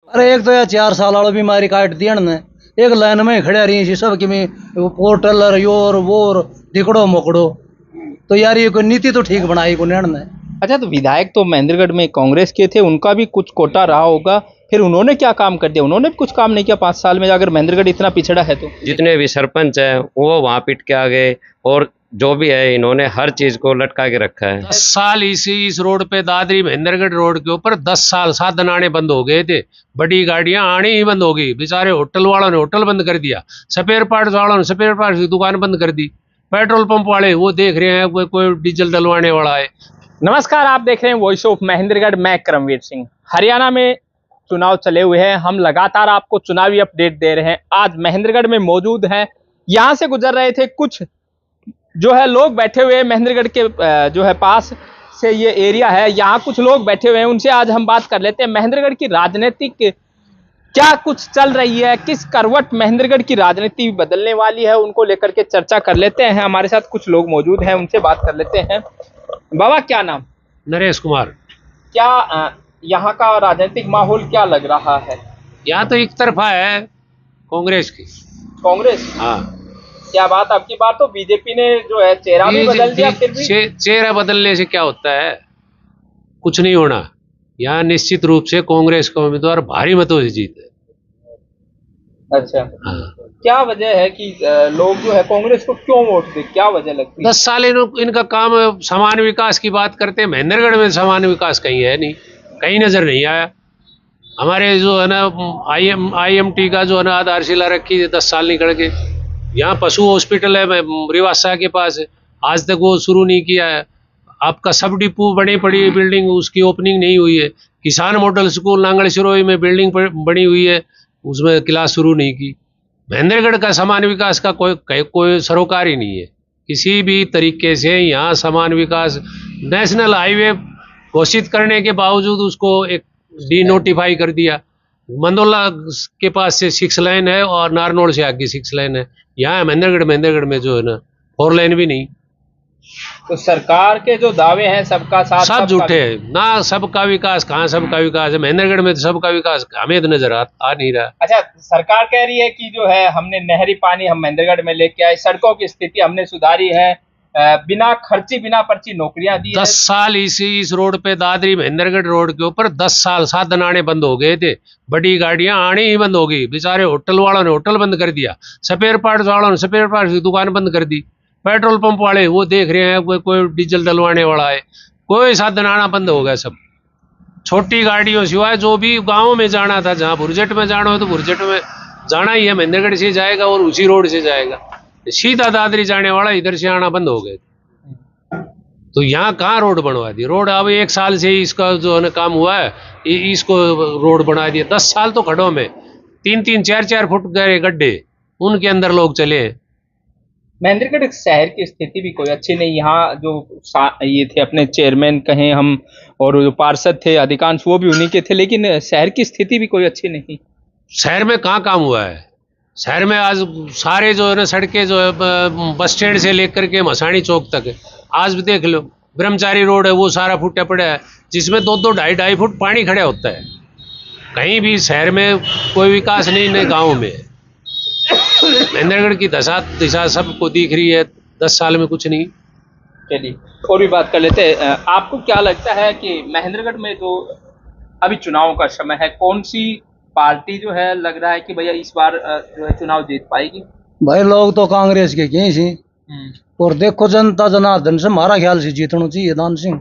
अरे एक तो यार 4 साल वालों बीमारी काट दिया ने। एक लाइन में खड़े रही सी सब कि पोर्टल योर वोर दिकड़ो मोकड़ो। तो यार ये कोई नीति तो ठीक बनाई को ने। अच्छा, तो विधायक तो महेंद्रगढ़ में कांग्रेस के थे, उनका भी कुछ कोटा रहा होगा, फिर उन्होंने क्या काम कर दिया? उन्होंने भी कुछ काम नहीं किया 5 साल में, अगर महेंद्रगढ़ इतना पिछड़ा है तो। जितने भी सरपंच है वो वहां पिट के आ गए, और जो भी है इन्होंने हर चीज को लटका के रखा है। 10 साल इस रोड पे दादरी महेंद्रगढ़ रोड के ऊपर 10 साल साधन आने बंद हो गए थे। बड़ी गाड़ियां आनी ही बंद हो गई। बेचारे होटल वालों ने होटल बंद कर दिया, स्पेयर पार्ट्स वालों ने स्पेयर पार्ट्स की दुकान बंद कर दी। पेट्रोल पंप वाले वो देख रहे हैं कोई डीजल डलवाने वाला है। नमस्कार, आप देख रहे हैं वॉइस ऑफ महेंद्रगढ़। मैं करमवीर सिंह। हरियाणा में चुनाव चले हुए हैं, हम लगातार आपको चुनावी अपडेट दे रहे हैं। आज महेंद्रगढ़ में मौजूद हैं, यहाँ से गुजर रहे थे कुछ जो है लोग बैठे हुए हैं। महेंद्रगढ़ के जो है पास से ये एरिया है, यहाँ कुछ लोग बैठे हुए हैं, उनसे आज हम बात कर लेते हैं। महेंद्रगढ़ की राजनीतिक क्या कुछ चल रही है, किस करवट महेंद्रगढ़ की राजनीति बदलने वाली है, उनको लेकर के चर्चा कर लेते हैं। हमारे साथ कुछ लोग मौजूद हैं, उनसे बात कर लेते हैं। बाबा, क्या नाम? नरेश कुमार। क्या यहाँ का राजनीतिक माहौल क्या लग रहा है? यहाँ तो एक तरफा है कांग्रेस की। कांग्रेस? हाँ, क्या बात, आपकी बात तो बीजेपी ने जो है चेहरा भी बदल दिया, फिर भी चेहरा बदलने से क्या होता है? कुछ नहीं होना। यहाँ निश्चित रूप से कांग्रेस का उम्मीदवार भारी मतों से जीत है। अच्छा, हाँ। क्या वजह है कि लोग जो है कांग्रेस को क्यों वोट दे? क्या वजह लगती है? 10 साल इनका काम है, समान विकास की बात करते हैं। महेंद्रगढ़ में समान विकास कहीं है नहीं, कहीं नजर नहीं आया। हमारे जो है ना IMT का जो है ना आधारशिला रखी 10 साल निकल के। यहाँ पशु हॉस्पिटल है रिवासा के पास, आज तक वो शुरू नहीं किया है। आपका सब डिपो बनी पड़ी बिल्डिंग, उसकी ओपनिंग नहीं हुई है। किसान मॉडल स्कूल नांगल सिरोही में बिल्डिंग बनी हुई है, उसमें क्लास शुरू नहीं की। महेंद्रगढ़ का समान विकास का कोई सरोकार ही नहीं है किसी भी तरीके से। यहाँ समान विकास नेशनल हाईवे घोषित करने के बावजूद उसको एक डी नोटिफाई कर दिया। मंदोला के पास से 6 लाइन है और नारनौल से आगे 6 लाइन है। यहाँ महेंद्रगढ़ में जो है ना 4 लाइन भी नहीं। तो सरकार के जो दावे हैं सबका साथ सब झूठे हैं ना। सबका विकास कहाँ सबका विकास है? महेंद्रगढ़ में तो सबका विकास हमें तो नजर आ नहीं रहा। अच्छा, सरकार कह रही है कि जो है हमने नहरी पानी हम महेंद्रगढ़ में लेके आए, सड़कों की स्थिति हमने सुधारी है, बिना खर्ची बिना पर्ची नौकरियां दी 10 साल इस रोड पे दादरी महेंद्रगढ़ रोड के ऊपर 10 साल साधन आने बंद हो गए थे। बड़ी गाड़ियां आनी ही बंद हो गई। बेचारे होटल वालों ने होटल बंद कर दिया, स्पेयर पार्ट्स वालों ने स्पेयर पार्ट्स की दुकान बंद कर दी। पेट्रोल पंप वाले वो देख रहे हैं कोई डीजल डलवाने वाला है। कोई साधन आना बंद हो गया सब। छोटी गाड़ियों सिवाय जो भी गाँव में जाना था, जहाँ बुरजट में जाना हो तो बुरजट में जाना ही है, महेंद्रगढ़ से जाएगा और उसी रोड से जाएगा। सीधा दादरी जाने वाला इधर से आना बंद हो गए। तो यहाँ कहाँ रोड बनवा दी? रोड अब 1 साल से इसका जो है ना काम हुआ है, इसको रोड बना दिया। 10 साल तो खड़ों में 3-3 4-4 फुट गए गड्ढे, उनके अंदर लोग चले हैं। महेंद्रगढ़ शहर की स्थिति भी कोई अच्छी नहीं। यहाँ जो ये थे अपने चेयरमैन कहें हम, और जो पार्षद थे अधिकांश वो भी उन्हीं के थे, लेकिन शहर की स्थिति भी कोई अच्छी नहीं। शहर में कहाँ काम हुआ है? शहर में आज सारे जो है ना सड़कें जो है बस स्टैंड से लेकर के मसाणी चौक तक है। आज भी देख लो, ब्रह्मचारी रोड है वो सारा फूटा पड़ा है, जिसमें 2-2 2.5 फुट पानी खड़ा होता है। कहीं भी शहर में कोई विकास नहीं है, गाँव में। महेंद्रगढ़ की दिशा सबको दिख रही है, 10 साल में कुछ नहीं। चलिए और भी बात कर लेते हैं। आपको क्या लगता है कि महेंद्रगढ़ में जो अभी चुनाव का समय है, कौन सी पार्टी जो है लग रहा है कि भैया इस बार जो है चुनाव जीत पाएगी? भाई लोग तो कांग्रेस के कहीं सी। और देखो जनता जनार्दन से हमारा ख्याल से जीतना चाहिए दान सिंह।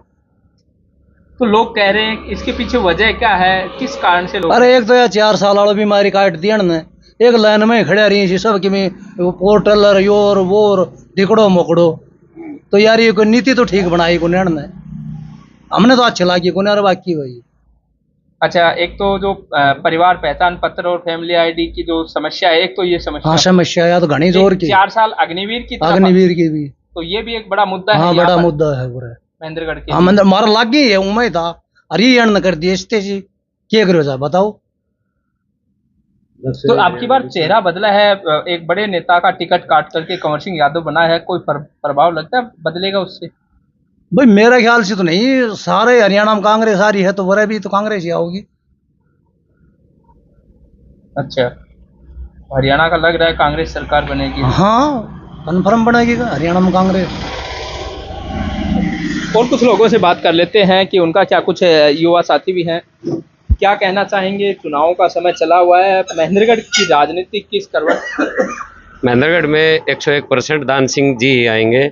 तो लोग कह रहे हैं इसके पीछे वजह क्या है, किस कारण से लोग? अरे एक तो यार 4 साल वालों बीमारी काट दिया ने। एक लाइन में खड़े रही सी सब कि पोर्टल योर वोर दिकड़ो मोकड़ो। तो यार ये कोई नीति तो ठीक बनाई को ने। हमने तो अच्छी लगी को यार, बाकी वही। अच्छा, एक तो जो परिवार पहचान पत्र और फैमिली आईडी की जो समस्या है, एक तो ये समस्या। हाँ, समस्या या तो घनी जोर की। 4 साल अग्निवीर की अग्निवीर की भी, तो ये भी एक बड़ा मुद्दा है। हाँ, बड़ा मुद्दा है पूरा महेंद्रगढ़ के। हाँ, मारा लागी है उम्मीद था। अरे अन्न कर दिए इसते जी क्या करो जा बताओ। तो आपकी बार चेहरा बदला है, एक बड़े नेता का टिकट काट करके कंवर सिंह यादव बना है, कोई प्रभाव लगता है बदलेगा उससे? भाई मेरे ख्याल से तो नहीं। सारे हरियाणा में कांग्रेस आ रही है तो वह भी तो कांग्रेस ही आओगी। अच्छा, हरियाणा का लग रहा है कांग्रेस सरकार बनेगी। हाँ, कन्फर्म बनेगी हरियाणा में कांग्रेस। और कुछ लोगों से बात कर लेते हैं कि उनका क्या, कुछ युवा साथी भी हैं, क्या कहना चाहेंगे। चुनाव का समय चला हुआ है, महेंद्रगढ़ की राजनीति किस करवट। महेंद्रगढ़ में 101% दान सिंह जी ही आएंगे,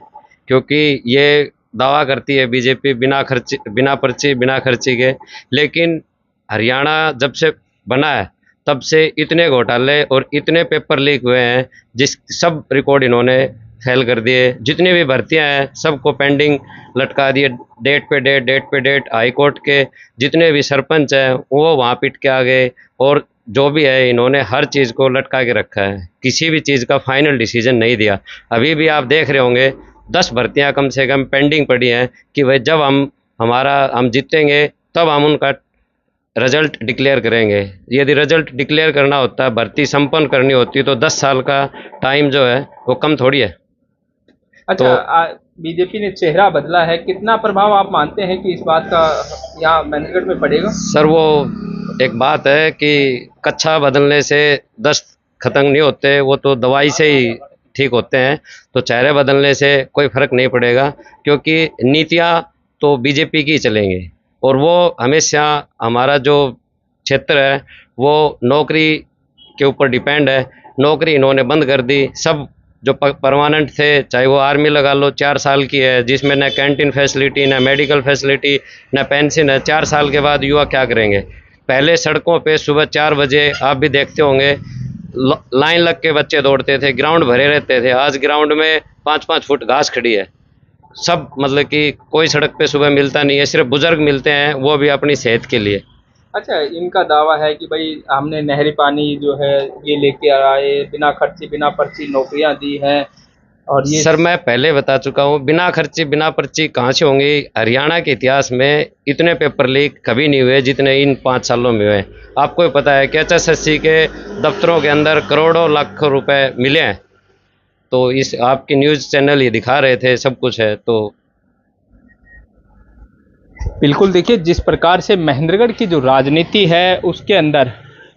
क्योंकि ये दावा करती है बीजेपी बिना खर्ची के, लेकिन हरियाणा जब से बना है तब से इतने घोटाले और इतने पेपर लीक हुए हैं, जिस सब रिकॉर्ड इन्होंने फेल कर दिए। जितनी भी भर्तियां हैं सबको पेंडिंग लटका दिए, डेट पे डेट। हाई कोर्ट के जितने भी सरपंच हैं वो वहाँ पिट के आ गए, और जो भी है इन्होंने हर चीज़ को लटका के रखा है, किसी भी चीज़ का फाइनल डिसीजन नहीं दिया। अभी भी आप देख रहे होंगे 10 भर्तियां कम से कम पेंडिंग पड़ी हैं कि भाई जब हम जीतेंगे तब हम उनका रिजल्ट डिक्लेयर करेंगे। यदि रिजल्ट डिक्लेयर करना होता है, भर्ती संपन्न करनी होती, तो 10 साल का टाइम जो है वो कम थोड़ी है। अच्छा, बीजेपी ने चेहरा बदला है, कितना प्रभाव आप मानते हैं कि इस बात का यहाँ महेंद्रगढ़ में पड़ेगा। सर, वो एक बात है कि कच्छा बदलने से दस्त खत्म नहीं होते, वो तो दवाई से ही ठीक होते हैं। तो चेहरे बदलने से कोई फर्क नहीं पड़ेगा, क्योंकि नीतियाँ तो बीजेपी की चलेंगी, और वो हमेशा हमारा जो क्षेत्र है वो नौकरी के ऊपर डिपेंड है। नौकरी इन्होंने बंद कर दी। सब जो परमानेंट थे, चाहे वो आर्मी लगा लो, 4 साल की है, जिसमें न कैंटीन फैसिलिटी, न मेडिकल फैसिलिटी, न पेंशन है। 4 साल के बाद युवा क्या करेंगे। पहले सड़कों पे सुबह 4 बजे आप भी देखते होंगे लाइन लग के बच्चे दौड़ते थे, ग्राउंड भरे रहते थे। आज ग्राउंड में 5-5 फुट घास खड़ी है। सब मतलब कि कोई सड़क पे सुबह मिलता नहीं है, सिर्फ बुजुर्ग मिलते हैं, वो भी अपनी सेहत के लिए। अच्छा, इनका दावा है कि भाई हमने नहरी पानी जो है ये लेके आए, बिना खर्ची बिना पर्ची नौकरियां दी हैं, और ये सर मैं पहले बता चुका हूँ, बिना खर्ची बिना पर्ची कहाँ से होंगी। हरियाणा के इतिहास में इतने पेपर लीक कभी नहीं हुए जितने इन 5 सालों में हुए। आपको ही पता है कि HSSC के दफ्तरों के अंदर करोड़ों लाखों रुपए मिले हैं, तो इस आपके न्यूज़ चैनल ये दिखा रहे थे, सब कुछ है। तो बिल्कुल, देखिए जिस प्रकार से महेंद्रगढ़ की जो राजनीति है उसके अंदर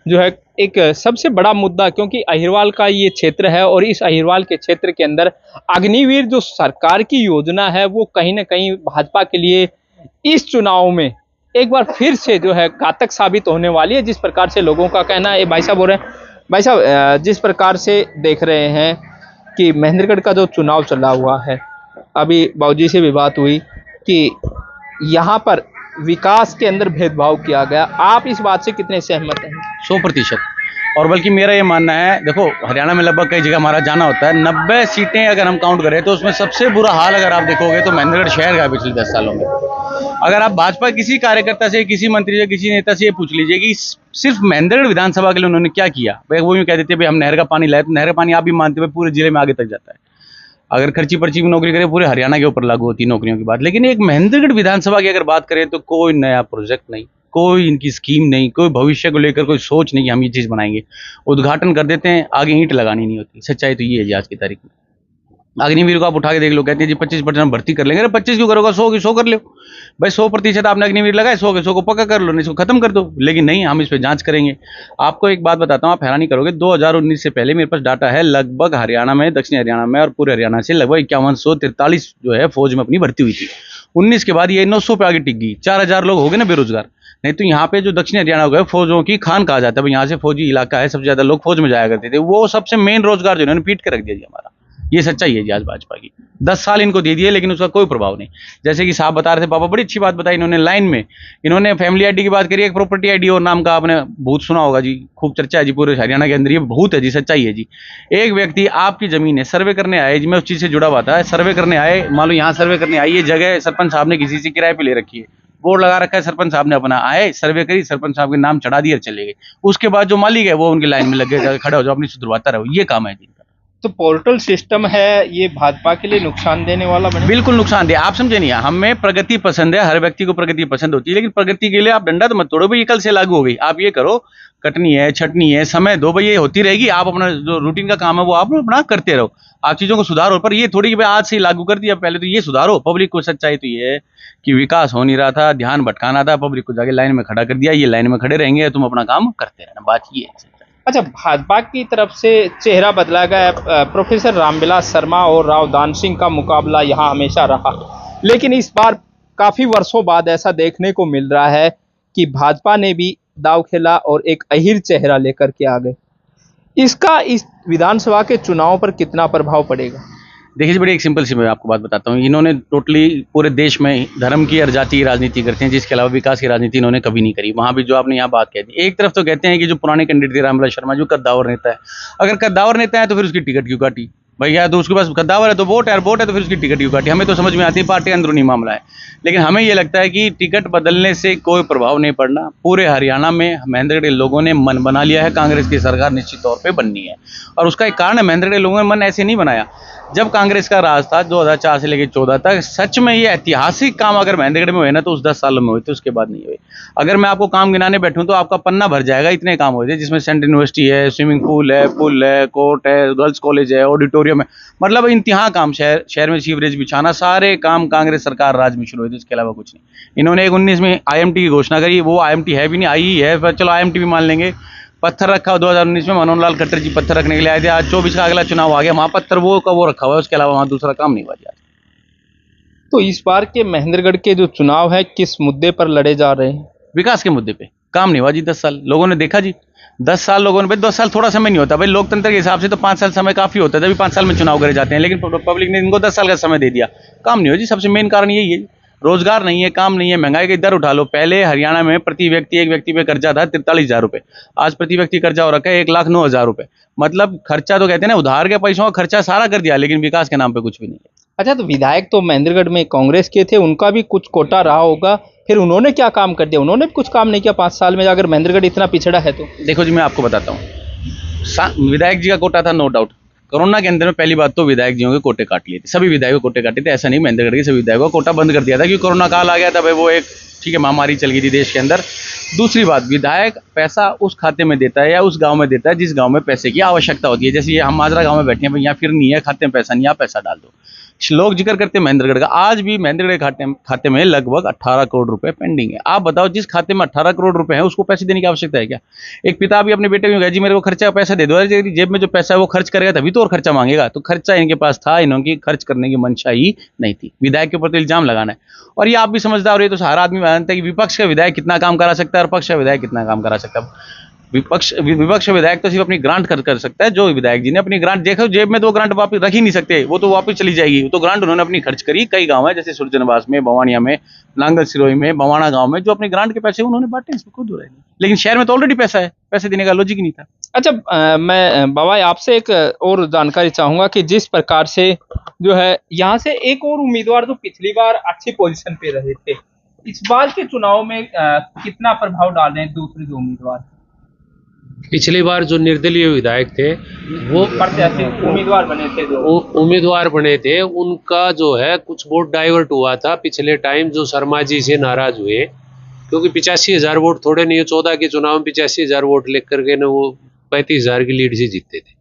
जो है एक सबसे बड़ा मुद्दा, क्योंकि अहिरवाल का ये क्षेत्र है, और इस अहिरवाल के क्षेत्र के अंदर अग्निवीर जो सरकार की योजना है वो कहीं ना कहीं भाजपा के लिए इस चुनाव में एक बार फिर से जो है घातक साबित होने वाली है, जिस प्रकार से लोगों का कहना है। भाई साहब बोल रहे हैं, भाई साहब जिस प्रकार से देख रहे हैं कि महेंद्रगढ़ का जो चुनाव चला हुआ है, अभी बाबूजी से भी बात हुई कि यहाँ पर विकास के अंदर भेदभाव किया गया, आप इस बात से कितने सहमत हैं। 100%। और बल्कि मेरा ये मानना है, देखो हरियाणा में लगभग कई जगह हमारा जाना होता है, 90 सीटें अगर हम काउंट करें तो उसमें सबसे बुरा हाल अगर आप देखोगे तो महेंद्रगढ़ शहर का है पिछले 10 सालों में। अगर आप भाजपा किसी कार्यकर्ता से, किसी मंत्री से, किसी नेता से ये पूछ लीजिए कि सिर्फ महेंद्रगढ़ विधानसभा के लिए उन्होंने क्या किया, भाई वो यूँ कह देते हैं भाई हम नहर का पानी लाए, तो नहर का पानी आप भी मानते हुए पूरे जिले में आगे तक जाता है। अगर खर्ची पर्ची की नौकरी करें पूरे हरियाणा के ऊपर लागू होती है नौकरियों की बात। लेकिन एक महेंद्रगढ़ विधानसभा की अगर बात करें तो कोई नया प्रोजेक्ट नहीं, कोई इनकी स्कीम नहीं, कोई भविष्य को लेकर कोई सोच नहीं कि हम ये चीज़ बनाएंगे। उद्घाटन कर देते हैं, आगे ईंट लगानी नहीं होती। सच्चाई तो ये है जी आज की तारीख में। अग्निवीर को आप उठा के देख लो, कहते हैं जी 25% भर्ती कर लेंगे। अरे 25 क्यों करोगा, 100 की 100 कर लो भाई। 100% आपने अग्निवीर लगाए, 100 के 100 को पक्का कर लो, नहीं इसको खत्म कर दो। लेकिन नहीं, हम इस पर जांच करेंगे। आपको एक बात बताता हूँ, आप हैरानी करोगे, 2019 से पहले मेरे पास डाटा है, लगभग हरियाणा में, दक्षिण हरियाणा में और पूरे हरियाणा से लगभग 5143 जो है फौज में अपनी भर्ती हुई थी। 19 के बाद ये 900 पे आगे टिक गई। 4000 लोग हो गए ना बेरोजगार। नहीं तो यहाँ पे जो दक्षिण हरियाणा हो गए, फौजों की खान कहा जाता है भाई, यहाँ से फौजी इलाका है, सबसे ज्यादा लोग फौज में जाया करते थे। वो सबसे मेन रोजगार जो इन्होंने पीट के रख दिया जी हमारा। ये सच्चाई है जी आज भाजपा की। 10 साल इनको दे दिए लेकिन उसका कोई प्रभाव नहीं। जैसे कि साहब बता रहे थे, पापा बड़ी अच्छी बात बताई इन्होंने लाइन में। इन्होंने फैमिली आईडी की बात करी, एक प्रॉपर्टी आईडी और नाम का आपने भूत सुना होगा जी, खूब चर्चा है जी पूरे हरियाणा के अंदर। ये भूत है जी, सच्चाई है जी। एक व्यक्ति आपकी जमीन है, सर्वे करने आए जी, मैं उस चीज से जुड़ा हुआ था, सर्वे करने आए, मान लो यहाँ सर्वे करने आई, ये जगह सरपंच साहब ने किसी से किराए पे ले रखी है, बोर्ड लगा रखा है, सरपंच साहब ने अपना आए, सर्वे करी, सरपंच साहब के नाम चढ़ा दिए और चले गए। उसके बाद जो मालिक है वो उनकी लाइन में लग गए, खड़े हो जाओ अपनी सुधरवाता रहो। ये काम है जी। तो पोर्टल सिस्टम है, ये भाजपा के लिए नुकसान देने वाला बने। बिल्कुल नुकसानदेह। आप समझे नहीं, हमें प्रगति पसंद है, हर व्यक्ति को प्रगति पसंद होती है, लेकिन प्रगति के लिए आप डंडा तो मत तोड़ो भाई, ये कल से लागू हो गई, आप ये करो, कटनी है, छटनी है, समय दो भाई, ये होती रहेगी। आप अपना जो रूटीन का काम है वो आप अपना करते रहो, आप चीजों को सुधारो। पर ये थोड़ी कि भाई आज से ही लागू कर दिया, पहले तो ये सुधारो। पब्लिक को सच्चाई तो ये है कि विकास हो नहीं रहा था, ध्यान भटकाना था, पब्लिक को जाके लाइन में खड़ा कर दिया, ये लाइन में खड़े रहेंगे, तुम अपना काम करते रहना, बात ये है। अच्छा, भाजपा की तरफ से चेहरा बदला गया है। प्रोफेसर रामविलास शर्मा और राव दान सिंह का मुकाबला यहाँ हमेशा रहा, लेकिन इस बार काफी वर्षों बाद ऐसा देखने को मिल रहा है कि भाजपा ने भी दाव खेला और एक अहिर चेहरा लेकर के आ गए। इसका इस विधानसभा के चुनाव पर कितना प्रभाव पड़ेगा? देखिए जी, बड़ी एक सिंपल सी मैं आपको बात बताता हूँ। इन्होंने टोटली पूरे देश में धर्म की और जाति की राजनीति करते हैं, जिसके अलावा विकास की राजनीति इन्होंने कभी नहीं करी। वहाँ भी जो आपने यहाँ बात कह दी, एक तरफ तो कहते हैं कि जो पुराने कैंडिडेट थे रामविलास शर्मा, जो कद्दावर नेता है, अगर कद्दावर नेता है तो फिर उसकी टिकट क्यों काटी भैया? तो उसके पास कद्दावर है तो वोट है, वोट है तो फिर उसकी टिकट क्यों काटी? हमें तो समझ में आती है, पार्टी अंदरूनी मामला है। लेकिन हमें ये लगता है कि टिकट बदलने से कोई प्रभाव नहीं पड़ना। पूरे हरियाणा में महेंद्रगढ़ के लोगों ने मन बना लिया है, कांग्रेस की सरकार निश्चित तौर पे बननी है। और उसका एक कारण है, महेंद्रगढ़ के लोगों ने मन ऐसे नहीं बनाया। जब कांग्रेस का राज था 2004 से लेकर 14 तक, सच में ये ऐतिहासिक काम अगर महेंद्रगढ़ में हुए ना तो उस 10 सालों में हुए थे, उसके बाद नहीं हुए। अगर मैं आपको काम गिनाने बैठूं तो आपका पन्ना भर जाएगा, इतने काम हुए थे, जिसमें सेंट्रल यूनिवर्सिटी है, स्विमिंग पूल है, पुल है, कोर्ट है, गर्ल्स कॉलेज है, ऑडिटोरियम है, मतलब इंतहा काम। शहर में सीवरेज बिछाना, सारे काम कांग्रेस सरकार राज में शुरू हुए थे, इसके अलावा कुछ नहीं। इन्होंने एक 19 में IMT की घोषणा करी, वो IMT है भी नहीं, आई ही है, पर चलो IMT भी मान लेंगे। पत्थर रखा 2019 में, मनोहर लाल खट्टर जी पत्थर रखने के लिए आए थे। आज 24 का अगला चुनाव आ गया, वहाँ पत्थर वो का वो रखा हुआ है, उसके अलावा वहाँ दूसरा काम नहीं हुआ जा। तो इस बार के महेंद्रगढ़ के जो चुनाव है किस मुद्दे पर लड़े जा रहे हैं? विकास के मुद्दे पे। काम नहीं हुआ जी 10 साल, लोगों ने देखा जी 10 साल लोगों ने, भाई 10 साल थोड़ा समय नहीं होता भाई, लोकतंत्र के हिसाब से तो 5 साल समय काफी होता है, तभी 5 साल में चुनाव करे जाते हैं। लेकिन पब्लिक ने इनको 10 साल का समय दे दिया, काम नहीं हो जी। सबसे मेन कारण यही है, रोजगार नहीं है, काम नहीं है, महंगाई की दर उठा लो। पहले हरियाणा में प्रति व्यक्ति एक व्यक्ति पे कर्जा था 43,000 रुपए, आज प्रति व्यक्ति कर्जा हो रखा है 1,09,000 रुपए। मतलब खर्चा तो कहते हैं ना, उधार के पैसों का खर्चा सारा कर दिया, लेकिन विकास के नाम पे कुछ भी नहीं है। अच्छा, तो विधायक तो महेंद्रगढ़ में कांग्रेस के थे, उनका भी कुछ कोटा रहा होगा, फिर उन्होंने क्या काम कर दिया? उन्होंने भी कुछ काम नहीं किया 5 साल में, अगर महेंद्रगढ़ इतना पिछड़ा है तो? देखो जी, मैं आपको बताता हूँ, विधायक जी का कोटा था, नो डाउट। कोरोना के अंदर में पहली बात तो विधायक जियों के कोटे काट लिए थे, सभी विधायकों को कोटे काटे थे। ऐसा नहीं महेंद्रगढ़ के सभी विधायकों को कोटा बंद कर दिया था, क्योंकि कोरोना काल आ गया था भाई, वो एक ठीक है महामारी चल गई थी देश के अंदर। दूसरी बात, विधायक पैसा उस खाते में देता है या उस गांव में देता है जिस गांव में पैसे की आवश्यकता होती है। जैसे ये हम माजरा गांव में बैठे हैं, भाई यहाँ फिर नहीं है, खाते में पैसा नहीं, यहाँ पैसा डाल दो। लोग जिक्र करते हैं महेंद्रगढ़ का, आज भी महेंद्रगढ़ खाते में लगभग 18 करोड़ रुपए पेंडिंग है। आप बताओ, जिस खाते में 18 करोड़ रुपए है उसको पैसे देने की आवश्यकता है क्या? एक पिता भी अपने बेटे को कहे जी मेरे को खर्चा का पैसा दे दो, अरे जेब में जो पैसा है वो खर्च करेगा तभी तो और खर्चा मांगेगा। तो खर्चा इनके पास था, इन्होंने खर्च करने की मंशा ही नहीं थी। विधायक के ऊपर तो इल्जाम लगाना है, और ये आप भी समझदार हो, ये तो हर आदमी जानता है कि विपक्ष का विधायक कितना काम करा सकता है और पक्ष का विधायक कितना काम करा सकता है। विपक्ष विधायक तो सिर्फ अपनी ग्रांट कर सकता है। जो विधायक जी ने अपनी ग्रांट, देखो जेब में तो ग्रांट वापस रख ही नहीं सकते, वो तो वापस चली जाएगी। तो ग्रांट उन्होंने अपनी खर्च करी। कई गांव है जैसे सुरजनवास में, बवानिया में, नांगल सिरोही में, बवाना गांव में, जो अपनी ग्रांट के पैसे उन्होंने बांटे, इसमें कोई दूर है नहीं। लेकिन शहर में तो ऑलरेडी पैसा है, पैसे देने का लॉजिक नहीं था। अच्छा, मैं बाबा आपसे एक और जानकारी चाहूंगा कि जिस प्रकार से जो है यहाँ से एक और उम्मीदवार जो पिछली बार अच्छी पोजीशन पे रहे थे, इस बार के चुनाव में कितना प्रभाव डाल रहे हैं दूसरे जो उम्मीदवार? पिछली बार जो निर्दलीय विधायक थे वो प्रत्याशी उम्मीदवार बने थे, जो उम्मीदवार बने थे, उनका जो है कुछ वोट डाइवर्ट हुआ था पिछले टाइम, जो शर्मा जी से नाराज हुए, क्योंकि 85,000 वोट थोड़े नहीं है। 14 के चुनाव में 85,000 वोट लेकर के ना वो 35,000 की लीड से जीतते थे।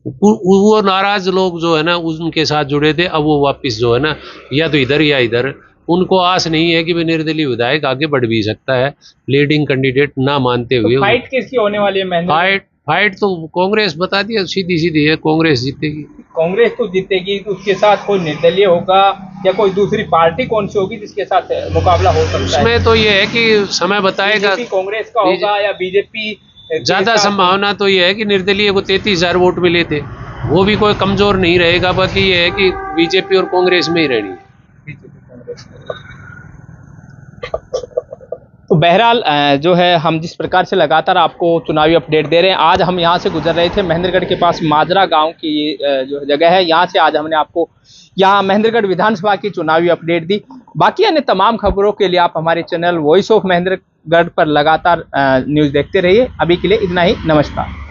वो नाराज लोग जो है ना उनके साथ जुड़े थे। अब वो वापस जो है ना या तो इधर या इधर, उनको आस नहीं है कि वे निर्दलीय विधायक आगे बढ़ भी सकता है लीडिंग कैंडिडेट ना मानते हुए। तो फाइट किसकी होने वाली है? फाइट तो कांग्रेस बता दिया, सीधी सीधी है, कांग्रेस जीतेगी। कांग्रेस तो जीतेगी, तो उसके साथ कोई निर्दलीय होगा या कोई दूसरी पार्टी कौन सी होगी जिसके साथ मुकाबला हो सकता है? उसमें तो ये है कि समय बताएगा। कांग्रेस का होगा या बीजेपी? ज्यादा संभावना तो ये है कि निर्दलीय को 33,000 वोट मिले थे, वो भी कोई कमजोर नहीं रहेगा। बाकी ये है कि बीजेपी और कांग्रेस में ही रहनी है। तो बहरहाल जो है हम जिस प्रकार से लगातार आपको चुनावी अपडेट दे रहे हैं, आज हम यहाँ से गुजर रहे थे, महेंद्रगढ़ के पास माजरा गांव की जो जगह है, यहाँ से आज हमने आपको यहाँ महेंद्रगढ़ विधानसभा की चुनावी अपडेट दी। बाकी अन्य तमाम खबरों के लिए आप हमारे चैनल वॉइस ऑफ महेंद्रगढ़ पर लगातार न्यूज़ देखते रहिए। अभी के लिए इतना ही, नमस्कार।